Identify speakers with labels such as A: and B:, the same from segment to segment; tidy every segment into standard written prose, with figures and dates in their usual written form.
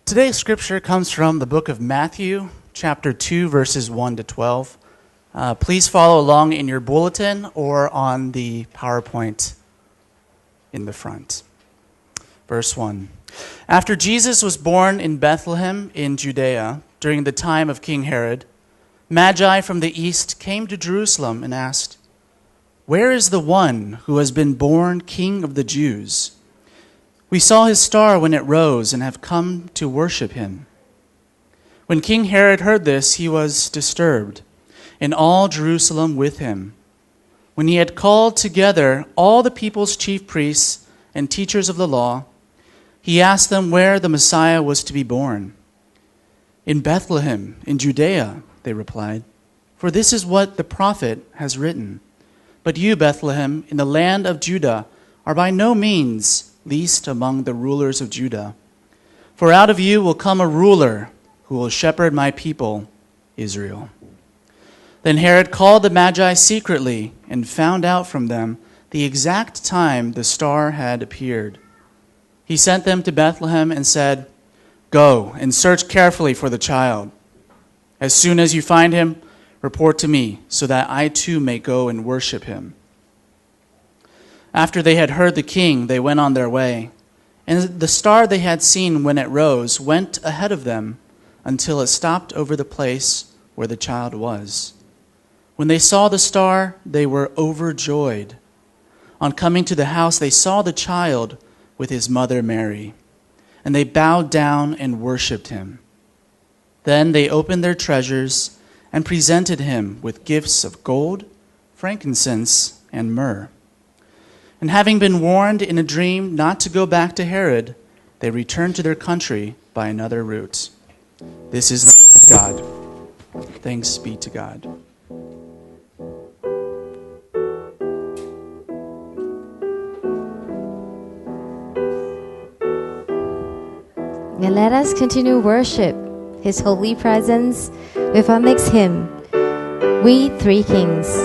A: Today's scripture comes from the book of Matthew, chapter 2, verses 1 to 12. Please follow along in your bulletin or on the PowerPoint in the front. Verse 1. After Jesus was born in Bethlehem in Judea during the time of King Herod, Magi from the east came to Jerusalem and asked, "Where is the one who has been born King of the Jews? We saw his star when it rose and have come to worship him." When King Herod heard this, he was disturbed, and all Jerusalem with him. When he had called together all the people's chief priests and teachers of the law, he asked them where the Messiah was to be born. "In Bethlehem, in Judea," they replied, "for this is what the prophet has written. But you, Bethlehem, in the land of Judah, are by no means least among the rulers of Judah. For out of you will come a ruler who will shepherd my people, Israel." Then Herod called the Magi secretly and found out from them the exact time the star had appeared. He sent them to Bethlehem and said, "Go and search carefully for the child. As soon as you find him, report to me, so that I too may go and worship him." After they had heard the king, they went on their way. And the star they had seen when it rose went ahead of them until it stopped over the place where the child was. When they saw the star, they were overjoyed. On coming to the house, they saw the child with his mother Mary, and they bowed down and worshipped him. Then they opened their treasures and presented him with gifts of gold, frankincense, and myrrh. And having been warned in a dream not to go back to Herod, they returned to their country by another route. This is the word of God. Thanks be to God.
B: And let us continue worship His holy presence with our next hymn, We Three Kings.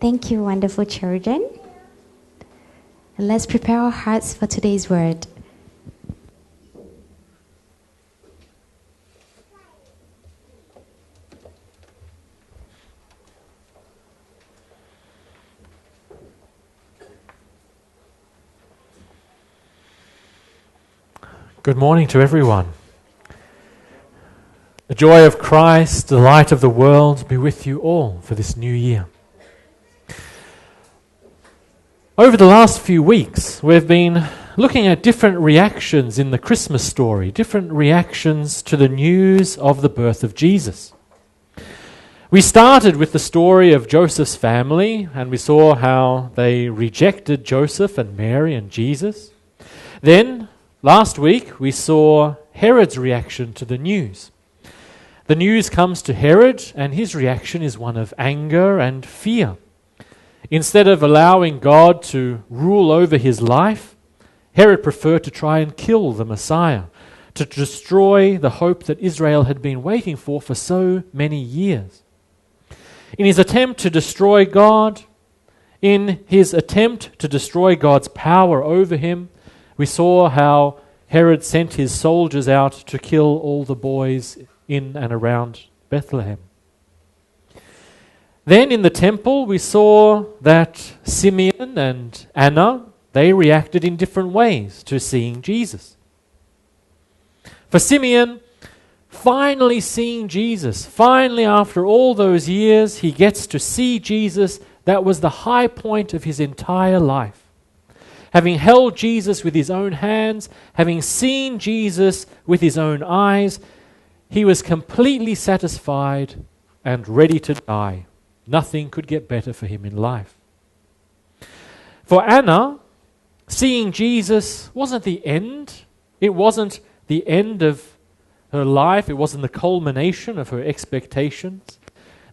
B: Thank you, wonderful children. And let's prepare our hearts for today's word.
C: Good morning to everyone. The joy of Christ, the light of the world, be with you all for this new year. Over the last few weeks, we've been looking at different reactions in the Christmas story, different reactions to the news of the birth of Jesus. We started with the story of Joseph's family, and we saw how they rejected Joseph and Mary and Jesus. Then, last week, we saw Herod's reaction to the news. The news comes to Herod, and his reaction is one of anger and fear. Instead of allowing God to rule over his life, Herod preferred to try and kill the Messiah, to destroy the hope that Israel had been waiting for so many years. In his attempt to destroy God, in his attempt to destroy God's power over him, we saw how Herod sent his soldiers out to kill all the boys in and around Bethlehem. Then in the temple, we saw that Simeon and Anna, they reacted in different ways to seeing Jesus. For Simeon, finally seeing Jesus, finally after all those years, he gets to see Jesus. That was the high point of his entire life. Having held Jesus with his own hands, having seen Jesus with his own eyes, he was completely satisfied and ready to die. Nothing could get better for him in life. For Anna, seeing Jesus wasn't the end. It wasn't the end of her life. It wasn't the culmination of her expectations.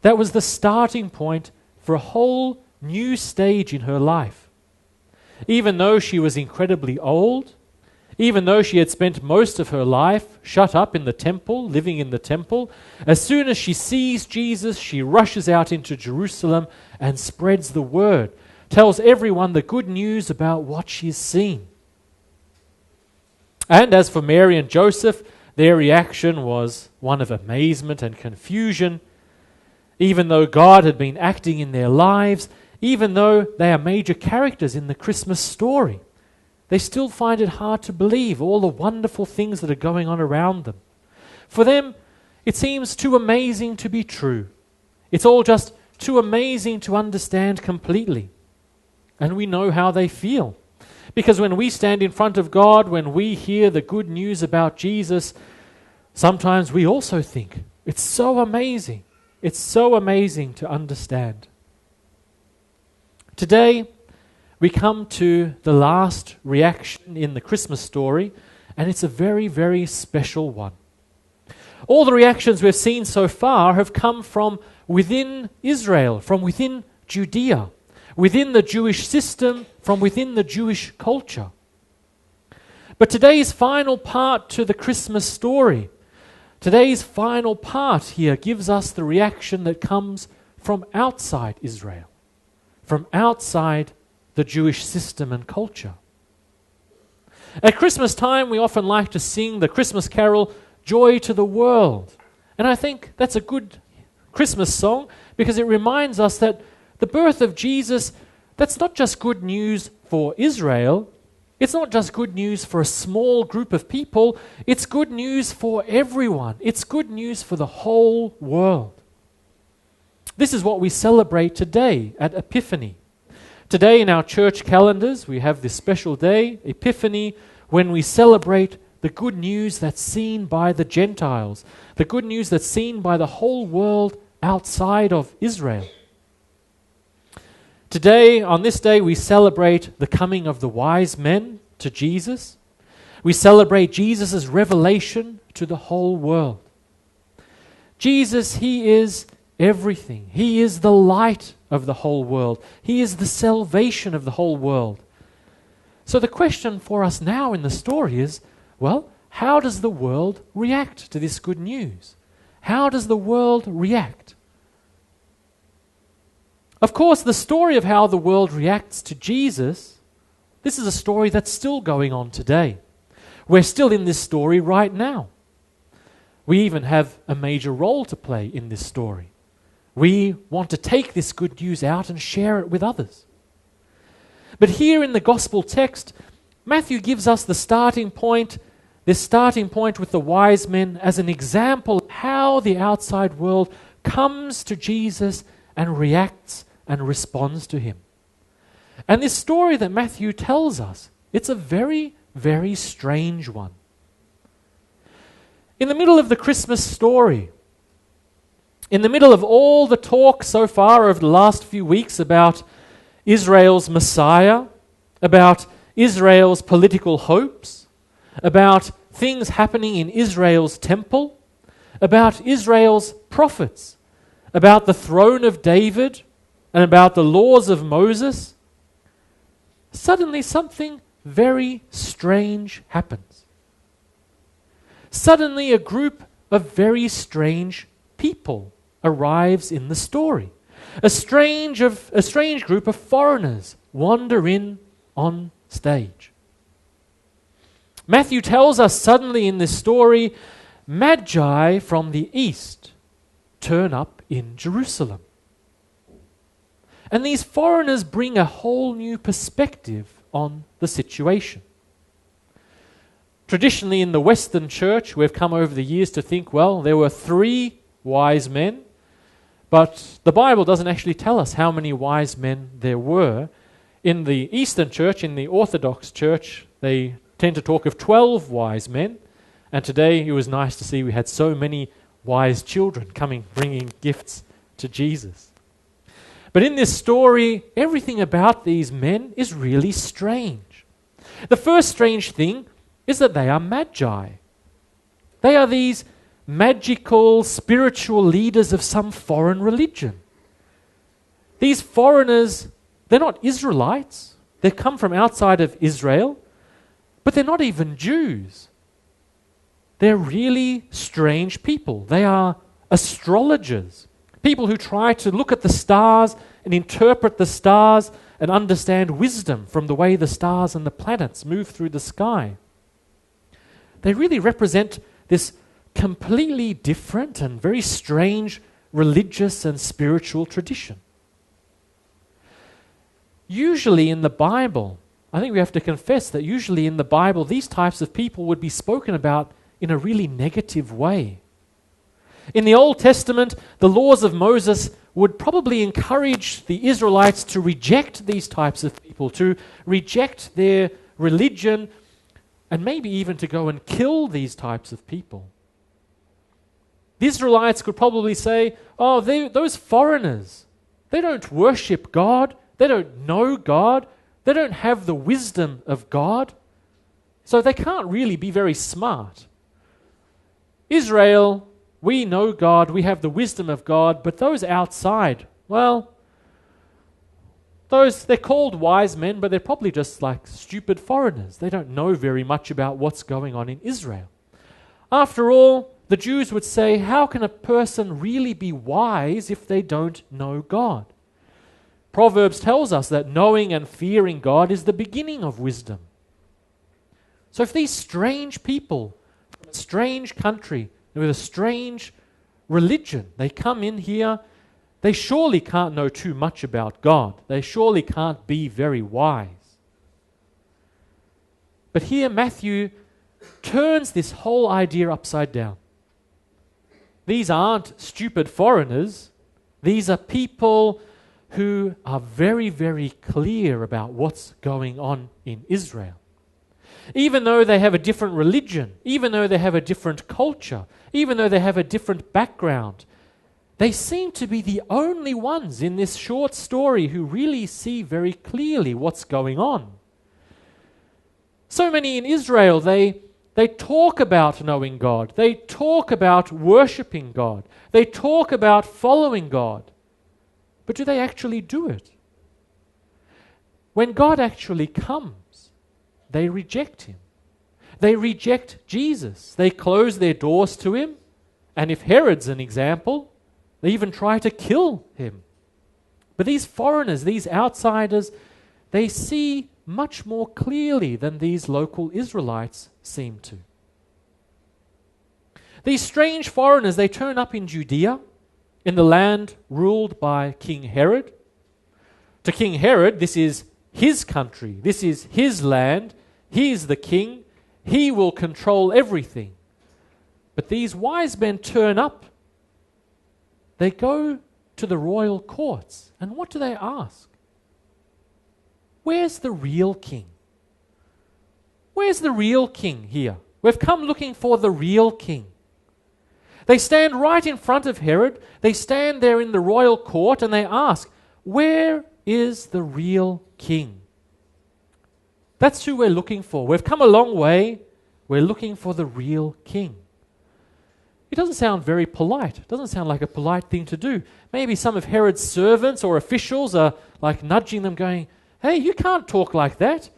C: That was the starting point for a whole new stage in her life. Even though she was incredibly old, even though she had spent most of her life shut up in the temple, living in the temple, as soon as she sees Jesus, she rushes out into Jerusalem and spreads the word, tells everyone the good news about what she's seen. And as for Mary and Joseph, their reaction was one of amazement and confusion. Even though God had been acting in their lives, even though they are major characters in the Christmas story, they still find it hard to believe all the wonderful things that are going on around them. For them, it seems too amazing to be true. It's all just too amazing to understand completely. And we know how they feel. Because when we stand in front of God, when we hear the good news about Jesus, sometimes we also think, it's so amazing. It's so amazing to understand. Today, we come to the last reaction in the Christmas story, and it's a very, very special one. All the reactions we've seen so far have come from within Israel, from within Judea, within the Jewish system, from within the Jewish culture. But today's final part to the Christmas story, today's final part here gives us the reaction that comes from outside Israel, from outside the Jewish system and culture. At Christmas time, we often like to sing the Christmas carol, Joy to the World. And I think that's a good Christmas song because it reminds us that the birth of Jesus, that's not just good news for Israel. It's not just good news for a small group of people. It's good news for everyone. It's good news for the whole world. This is what we celebrate today at Epiphany. Today in our church calendars, we have this special day, Epiphany, when we celebrate the good news that's seen by the Gentiles, the good news that's seen by the whole world outside of Israel. Today, on this day, we celebrate the coming of the wise men to Jesus. We celebrate Jesus' revelation to the whole world. Jesus, he is everything. He is the light of the whole world. He is the salvation of the whole world. So the question for us now in the story is, well, how does the world react to this good news? How does the world react? Of course, the story of how the world reacts to Jesus, this is a story that's still going on today. We're still in this story right now. We even have a major role to play in this story. We want to take this good news out and share it with others. But here in the gospel text, Matthew gives us the starting point, this starting point with the wise men as an example of how the outside world comes to Jesus and reacts and responds to him. And this story that Matthew tells us, it's a very, very strange one. In the middle of the Christmas story, in the middle of all the talk so far over the last few weeks about Israel's Messiah, about Israel's political hopes, about things happening in Israel's temple, about Israel's prophets, about the throne of David, and about the laws of Moses, suddenly something very strange happens. Suddenly a group of very strange people arrives in the story. A strange group of foreigners wander in on stage. Matthew tells us suddenly in this story, Magi from the east turn up in Jerusalem. And these foreigners bring a whole new perspective on the situation. Traditionally in the Western church, we've come over the years to think, well, there were 3 wise men, but the Bible doesn't actually tell us how many wise men there were. In the Eastern church, in the Orthodox church, they tend to talk of 12 wise men, and today it was nice to see we had so many wise children coming, bringing gifts to Jesus. But in this story, everything about these men is really strange. The first strange thing is that they are magi. They are these magical, spiritual leaders of some foreign religion. These foreigners, they're not Israelites. They come from outside of Israel, but they're not even Jews. They're really strange people. They are astrologers, people who try to look at the stars and interpret the stars and understand wisdom from the way the stars and the planets move through the sky. They really represent this completely different and very strange religious and spiritual tradition. Usually in the Bible, I think we have to confess that usually in the Bible, these types of people would be spoken about in a really negative way. In the Old Testament, the laws of Moses would probably encourage the Israelites to reject these types of people, to reject their religion, and maybe even to go and kill these types of people. The Israelites could probably say, oh, those foreigners, they don't worship God, they don't know God, they don't have the wisdom of God, so they can't really be very smart. Israel, we know God, we have the wisdom of God, but those outside, well, they're called wise men, but they're probably just like stupid foreigners. They don't know very much about what's going on in Israel. After all, the Jews would say, how can a person really be wise if they don't know God? Proverbs tells us that knowing and fearing God is the beginning of wisdom. So if these strange people from a strange country with a strange religion, they come in here, they surely can't know too much about God. They surely can't be very wise. But here Matthew turns this whole idea upside down. These aren't stupid foreigners. These are people who are very, very clear about what's going on in Israel. Even though they have a different religion, even though they have a different culture, even though they have a different background, they seem to be the only ones in this short story who really see very clearly what's going on. So many in Israel, they talk about knowing God. They talk about worshiping God. They talk about following God. But do they actually do it? When God actually comes, they reject him. They reject Jesus. They close their doors to him. And if Herod's an example, they even try to kill him. But these foreigners, these outsiders, they see much more clearly than these local Israelites seem to. These strange foreigners, they turn up in Judea, in the land ruled by King Herod. To King Herod, this is his country, this is his land, he is the king, he will control everything. But these wise men turn up. They go to the royal courts, and what do they ask? Where's the real king? Where's the real king here? We've come looking for the real king. They stand right in front of Herod. They stand there in the royal court and they ask, where is the real king? That's who we're looking for. We've come a long way. We're looking for the real king. It doesn't sound very polite. It doesn't sound like a polite thing to do. Maybe some of Herod's servants or officials are like nudging them going, hey, you can't talk like that.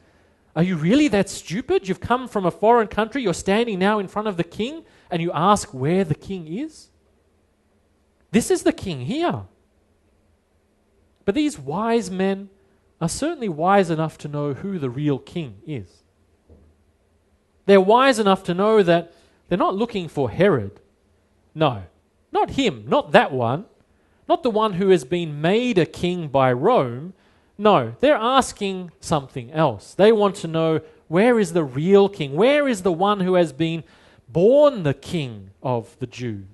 C: Are you really that stupid? You've come from a foreign country. You're standing now in front of the king and you ask where the king is? This is the king here. But these wise men are certainly wise enough to know who the real king is. They're wise enough to know that they're not looking for Herod. No, not him, not that one, not the one who has been made a king by Rome. No, they're asking something else. They want to know, where is the real king? Where is the one who has been born the king of the Jews?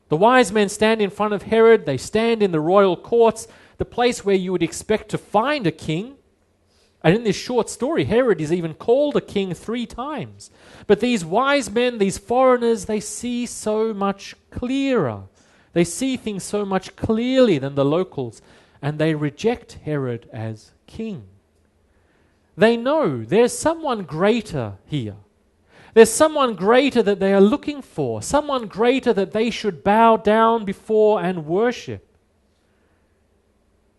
C: The wise men stand in front of Herod. They stand in the royal courts, the place where you would expect to find a king. And in this short story, Herod is even called a king 3 times. But these wise men, these foreigners, they see so much clearer. They see things so much clearly than the locals, and they reject Herod as king. They know there's someone greater here. There's someone greater that they are looking for, someone greater that they should bow down before and worship.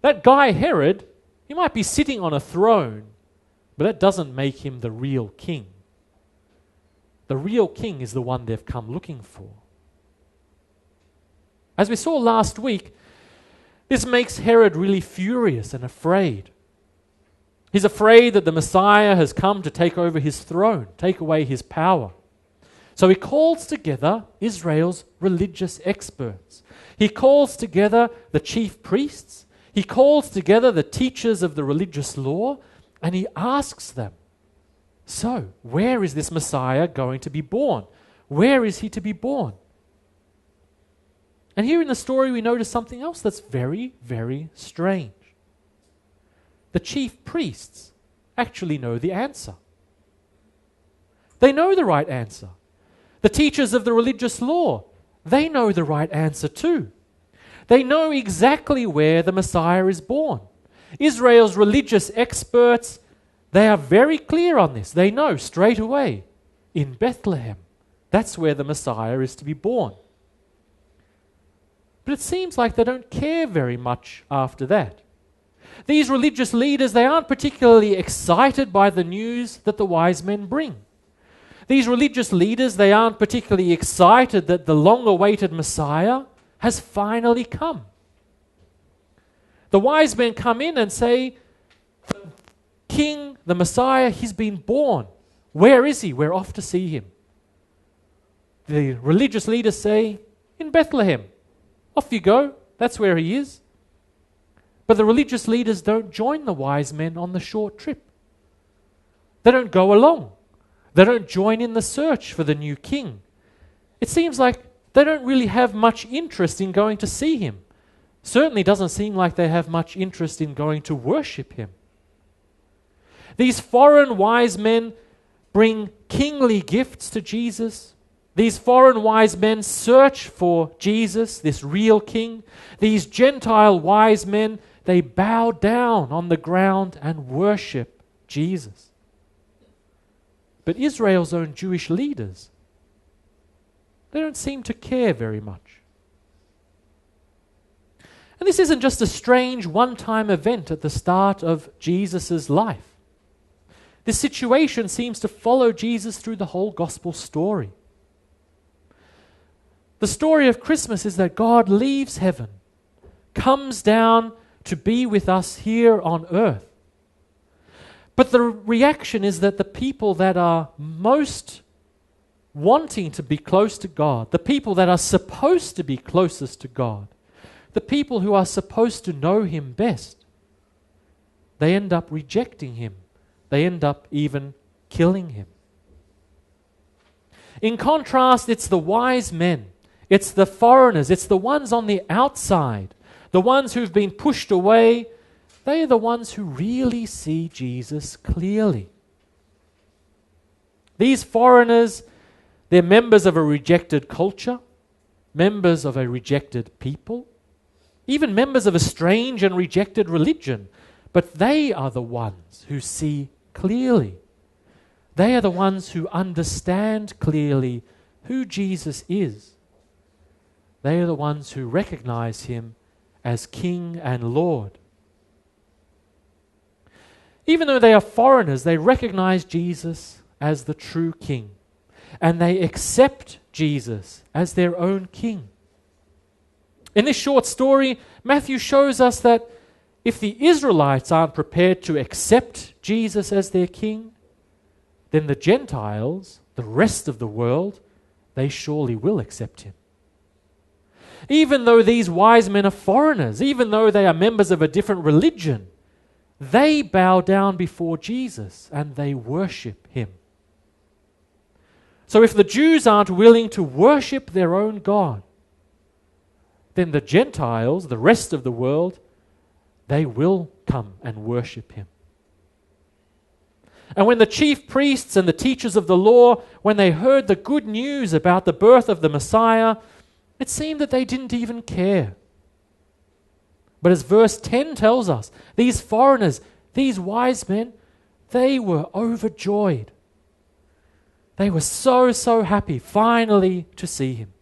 C: That guy Herod, he might be sitting on a throne, but that doesn't make him the real king. The real king is the one they've come looking for. As we saw last week, this makes Herod really furious and afraid. He's afraid that the Messiah has come to take over his throne, take away his power. So he calls together Israel's religious experts. He calls together the chief priests. He calls together the teachers of the religious law, and he asks them, so, where is this Messiah going to be born? Where is he to be born? And here in the story we notice something else that's very, very strange. The chief priests actually know the answer. They know the right answer. The teachers of the religious law, they know the right answer too. They know exactly where the Messiah is born. Israel's religious experts, they are very clear on this. They know straight away, in Bethlehem, that's where the Messiah is to be born. But it seems like they don't care very much after that. These religious leaders, they aren't particularly excited by the news that the wise men bring. These religious leaders, they aren't particularly excited that the long-awaited Messiah has finally come. The wise men come in and say, the King, the Messiah, he's been born. Where is he? We're off to see him. The religious leaders say, in Bethlehem. Off you go. That's where he is. But the religious leaders don't join the wise men on the short trip. They don't go along. They don't join in the search for the new king. It seems like they don't really have much interest in going to see him. Certainly doesn't seem like they have much interest in going to worship him. These foreign wise men bring kingly gifts to Jesus. These foreign wise men search for Jesus, this real king. These Gentile wise men, they bow down on the ground and worship Jesus. But Israel's own Jewish leaders, they don't seem to care very much. And this isn't just a strange one-time event at the start of Jesus' life. This situation seems to follow Jesus through the whole gospel story. The story of Christmas is that God leaves heaven, comes down to be with us here on earth. But the reaction is that the people that are most wanting to be close to God, the people that are supposed to be closest to God, the people who are supposed to know him best, they end up rejecting him. They end up even killing him. In contrast, it's the wise men, it's the foreigners, it's the ones on the outside, the ones who've been pushed away. They are the ones who really see Jesus clearly. These foreigners, they're members of a rejected culture, members of a rejected people, even members of a strange and rejected religion. But they are the ones who see clearly. They are the ones who understand clearly who Jesus is, they are the ones who recognize him as King and Lord. Even though they are foreigners, they recognize Jesus as the true King, and they accept Jesus as their own King. In this short story, Matthew shows us that if the Israelites aren't prepared to accept Jesus as their King, then the Gentiles, the rest of the world, they surely will accept him. Even though these wise men are foreigners, even though they are members of a different religion, they bow down before Jesus and they worship him. So if the Jews aren't willing to worship their own God, then the Gentiles, the rest of the world, they will come and worship him. And when the chief priests and the teachers of the law, when they heard the good news about the birth of the Messiah, it seemed that they didn't even care. But as verse 10 tells us, these foreigners, these wise men, they were overjoyed. They were so happy finally to see him.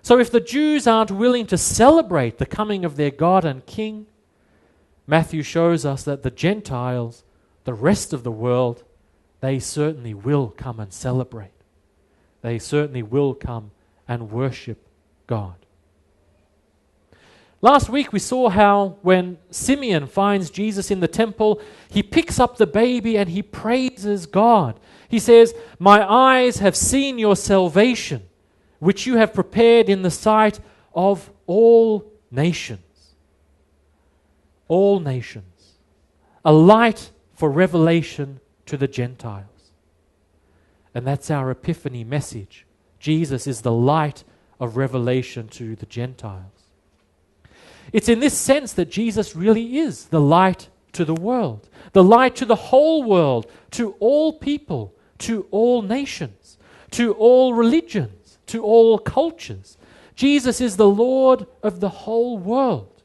C: So if the Jews aren't willing to celebrate the coming of their God and King, Matthew shows us that the Gentiles, the rest of the world, they certainly will come and celebrate. They certainly will come and worship God. Last week we saw how when Simeon finds Jesus in the temple, he picks up the baby and he praises God. He says, "My eyes have seen your salvation, which you have prepared in the sight of all nations." All nations. A light for revelation to the Gentiles. And that's our Epiphany message. Jesus is the light of revelation to the Gentiles. It's in this sense that Jesus really is the light to the world, the light to the whole world, to all people, to all nations, to all religions, to all cultures. Jesus is the Lord of the whole world.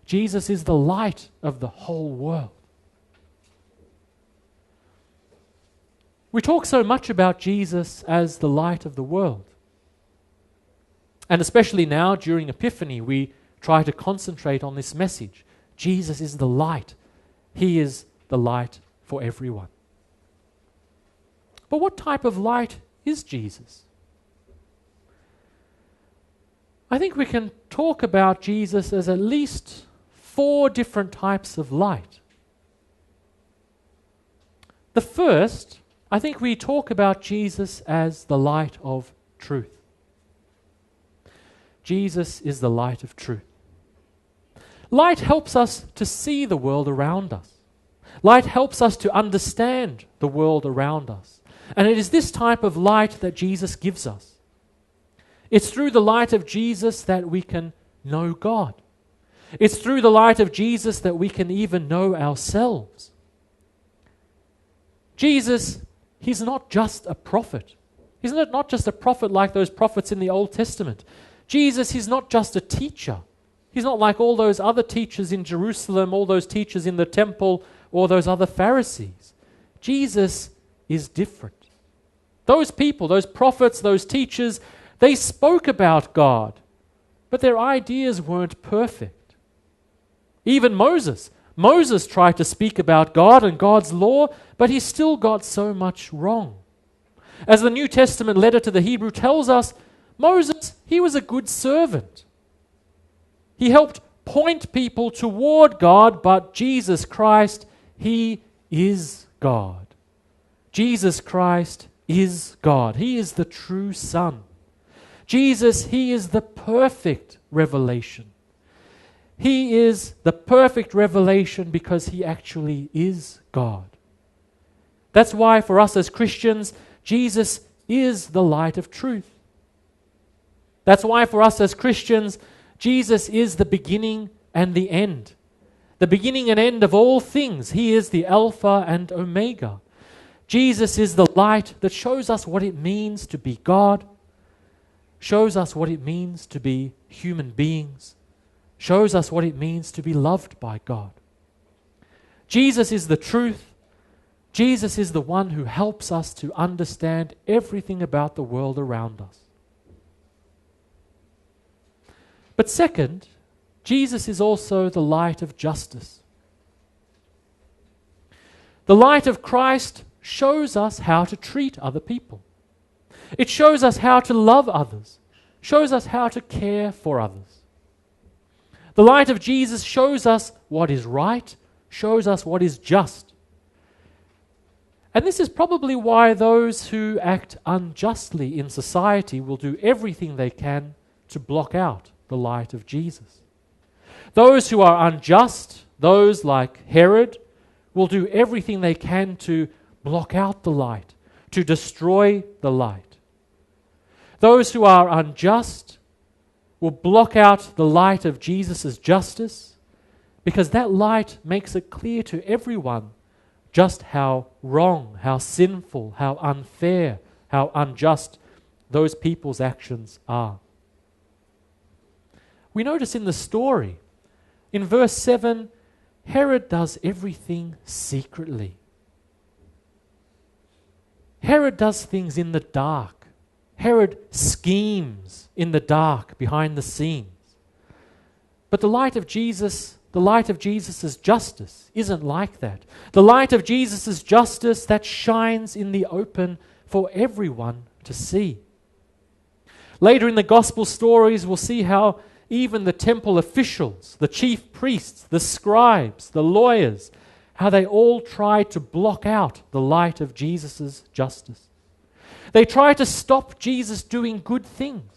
C: Jesus is the light of the whole world. We talk so much about Jesus as the light of the world. And especially now during Epiphany, we try to concentrate on this message. Jesus is the light. He is the light for everyone. But what type of light is Jesus? I think we can talk about Jesus as at least 4 different types of light. The first, I think we talk about Jesus as the light of truth. Jesus is the light of truth. Light helps us to see the world around us. Light helps us to understand the world around us. And it is this type of light that Jesus gives us. It's through the light of Jesus that we can know God. It's through the light of Jesus that we can even know ourselves. Jesus, he's not just a prophet. He's not just a prophet like those prophets in the Old Testament. Jesus, he's not just a teacher. He's not like all those other teachers in Jerusalem, all those teachers in the temple, or those other Pharisees. Jesus is different. Those people, those prophets, those teachers, they spoke about God, but their ideas weren't perfect. Even Moses tried to speak about God and God's law, but he still got so much wrong. As the New Testament letter to the Hebrew tells us, Moses, he was a good servant. He helped point people toward God, but Jesus Christ, he is God. Jesus Christ is God. He is the true Son. Jesus, he is the perfect revelation. He is the perfect revelation because he actually is God. That's why for us as Christians, Jesus is the light of truth. That's why for us as Christians, Jesus is the beginning and the end. The beginning and end of all things. He is the Alpha and Omega. Jesus is the light that shows us what it means to be God, shows us what it means to be human beings, shows us what it means to be loved by God. Jesus is the truth. Jesus is the one who helps us to understand everything about the world around us. But second, Jesus is also the light of justice. The light of Christ shows us how to treat other people. It shows us how to love others, shows us how to care for others. The light of Jesus shows us what is right, shows us what is just. And this is probably why those who act unjustly in society will do everything they can to block out the light of Jesus. Those who are unjust, those like Herod, will do everything they can to block out the light, to destroy the light. Those who are unjust will block out the light of Jesus' justice because that light makes it clear to everyone just how wrong, how sinful, how unfair, how unjust those people's actions are. We notice in the story, in verse 7, Herod does everything secretly. Herod does things in the dark. Herod schemes in the dark, behind the scenes. But the light of Jesus' justice isn't like that. The light of Jesus' justice that shines in the open for everyone to see. Later in the gospel stories, we'll see how even the temple officials, the chief priests, the scribes, the lawyers, how they all tried to block out the light of Jesus' justice. They try to stop Jesus doing good things.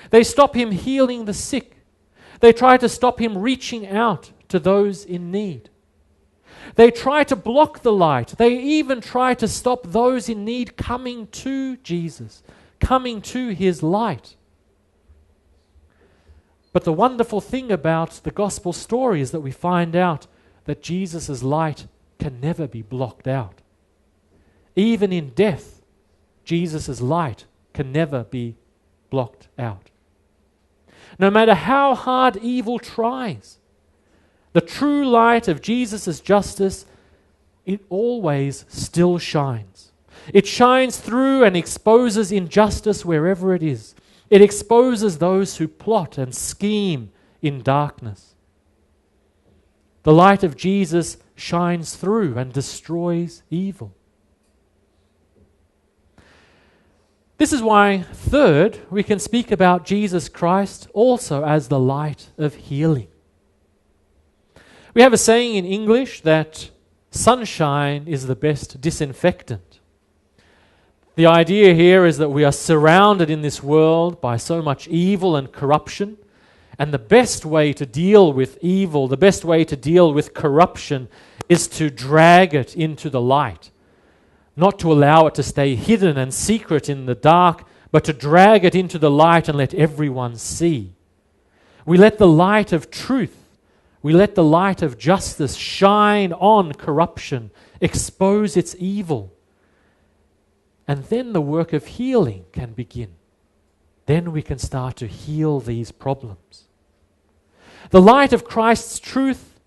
C: They stop him healing the sick. They try to stop him reaching out to those in need. They try to block the light. They even try to stop those in need coming to Jesus, coming to his light. But the wonderful thing about the gospel story is that we find out that Jesus' light can never be blocked out. Even in death, Jesus' light can never be blocked out. No matter how hard evil tries, the true light of Jesus' justice, it always still shines. It shines through and exposes injustice wherever it is. It exposes those who plot and scheme in darkness. The light of Jesus shines through and destroys evil. This is why, third, we can speak about Jesus Christ also as the light of healing. We have a saying in English that sunshine is the best disinfectant. The idea here is that we are surrounded in this world by so much evil and corruption, and the best way to deal with evil, the best way to deal with corruption is to drag it into the light. Not to allow it to stay hidden and secret in the dark, but to drag it into the light and let everyone see. We let the light of truth, we let the light of justice shine on corruption, expose its evil. And then the work of healing can begin. Then we can start to heal these problems. The light of Christ's truth,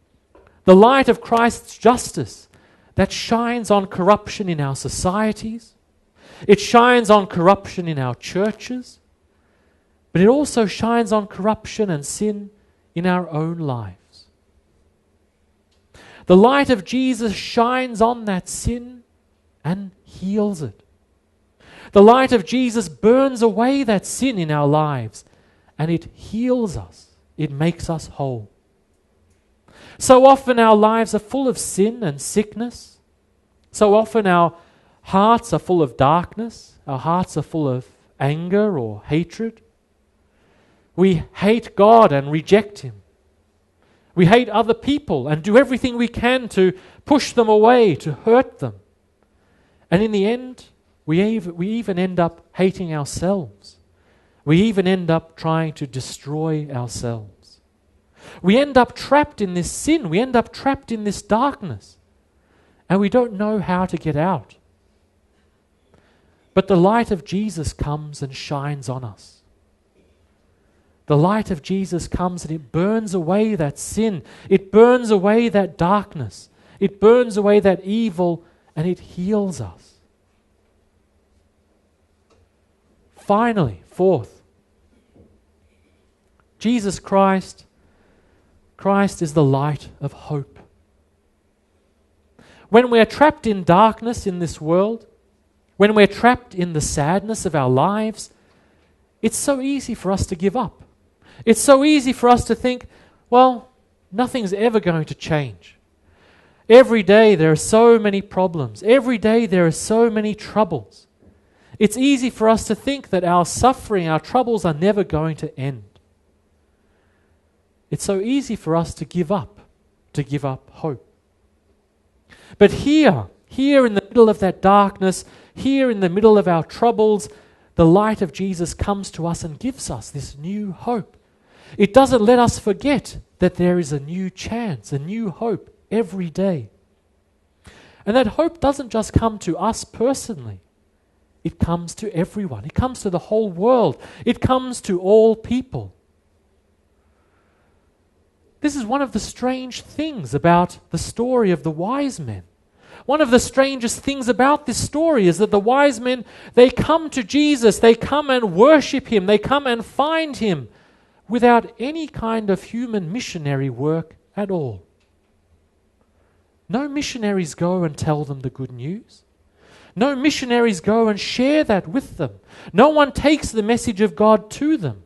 C: the light of Christ's justice, that shines on corruption in our societies. It shines on corruption in our churches. But it also shines on corruption and sin in our own lives. The light of Jesus shines on that sin and heals it. The light of Jesus burns away that sin in our lives and it heals us. It makes us whole. So often our lives are full of sin and sickness. So often our hearts are full of darkness. Our hearts are full of anger or hatred. We hate God and reject Him. We hate other people and do everything we can to push them away, to hurt them. And in the end, we even end up hating ourselves. We even end up trying to destroy ourselves. We end up trapped in this sin. We end up trapped in this darkness. And we don't know how to get out. But the light of Jesus comes and shines on us. The light of Jesus comes and it burns away that sin. It burns away that darkness. It burns away that evil and it heals us. Finally, fourth, Jesus Christ is the light of hope. When we're trapped in darkness in this world, when we're trapped in the sadness of our lives, it's so easy for us to give up. It's so easy for us to think, well, nothing's ever going to change. Every day there are so many problems. Every day there are so many troubles. It's easy for us to think that our suffering, our troubles are never going to end. It's so easy for us to give up hope. But here in the middle of that darkness, here in the middle of our troubles, the light of Jesus comes to us and gives us this new hope. It doesn't let us forget that there is a new chance, a new hope every day. And that hope doesn't just come to us personally. It comes to everyone. It comes to the whole world. It comes to all people. This is one of the strange things about the story of the wise men. One of the strangest things about this story is that the wise men, they come to Jesus, they come and worship him, they come and find him without any kind of human missionary work at all. No missionaries go and tell them the good news. No missionaries go and share that with them. No one takes the message of God to them.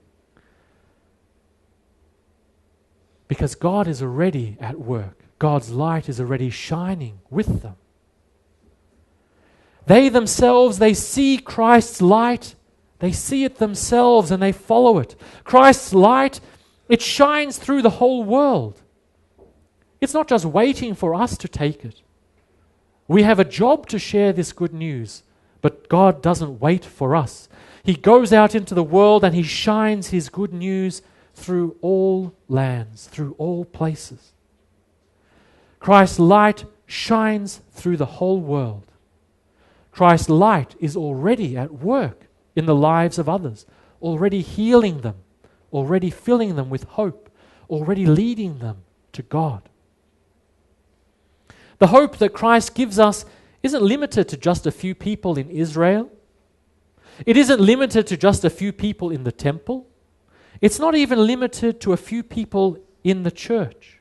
C: Because God is already at work. God's light is already shining with them. They themselves, they see Christ's light. They see it themselves and they follow it. Christ's light, it shines through the whole world. It's not just waiting for us to take it. We have a job to share this good news, but God doesn't wait for us. He goes out into the world and he shines his good news through all lands, through all places. Christ's light shines through the whole world. Christ's light is already at work in the lives of others, already healing them, already filling them with hope, already leading them to God. The hope that Christ gives us isn't limited to just a few people in Israel. It isn't limited to just a few people in the temple. It's not even limited to a few people in the church.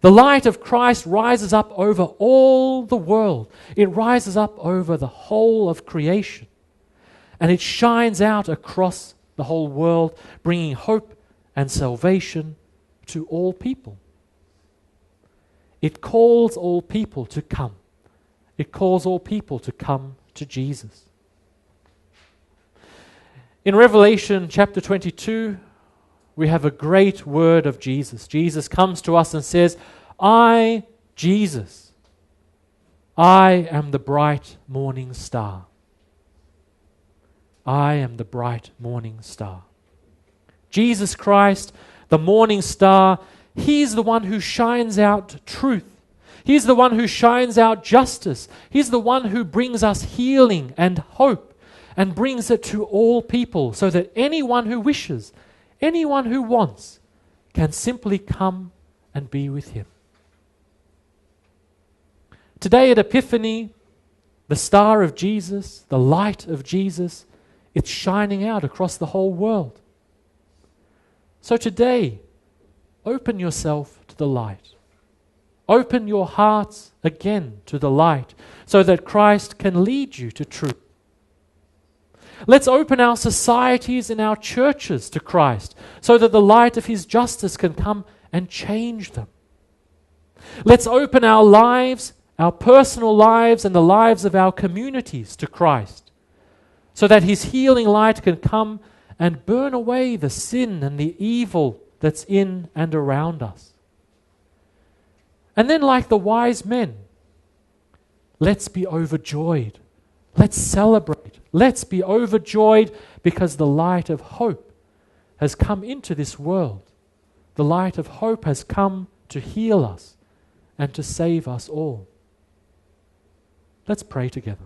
C: The light of Christ rises up over all the world. It rises up over the whole of creation. And it shines out across the whole world, bringing hope and salvation to all people. It calls all people to come. It calls all people to come to Jesus. In Revelation chapter 22, we have a great word of Jesus. Jesus comes to us and says, I, Jesus, I am the bright morning star. I am the bright morning star. Jesus Christ, the morning star, he's the one who shines out truth. He's the one who shines out justice. He's the one who brings us healing and hope and brings it to all people so that anyone who wishes, anyone who wants, can simply come and be with him. Today at Epiphany, the star of Jesus, the light of Jesus, it's shining out across the whole world. So today, open yourself to the light. Open your hearts again to the light so that Christ can lead you to truth. Let's open our societies and our churches to Christ so that the light of his justice can come and change them. Let's open our lives, our personal lives and the lives of our communities to Christ so that his healing light can come and burn away the sin and the evil that's in and around us. And then, like the wise men, let's be overjoyed. Let's celebrate. Let's be overjoyed because the light of hope has come into this world. The light of hope has come to heal us and to save us all. Let's pray together.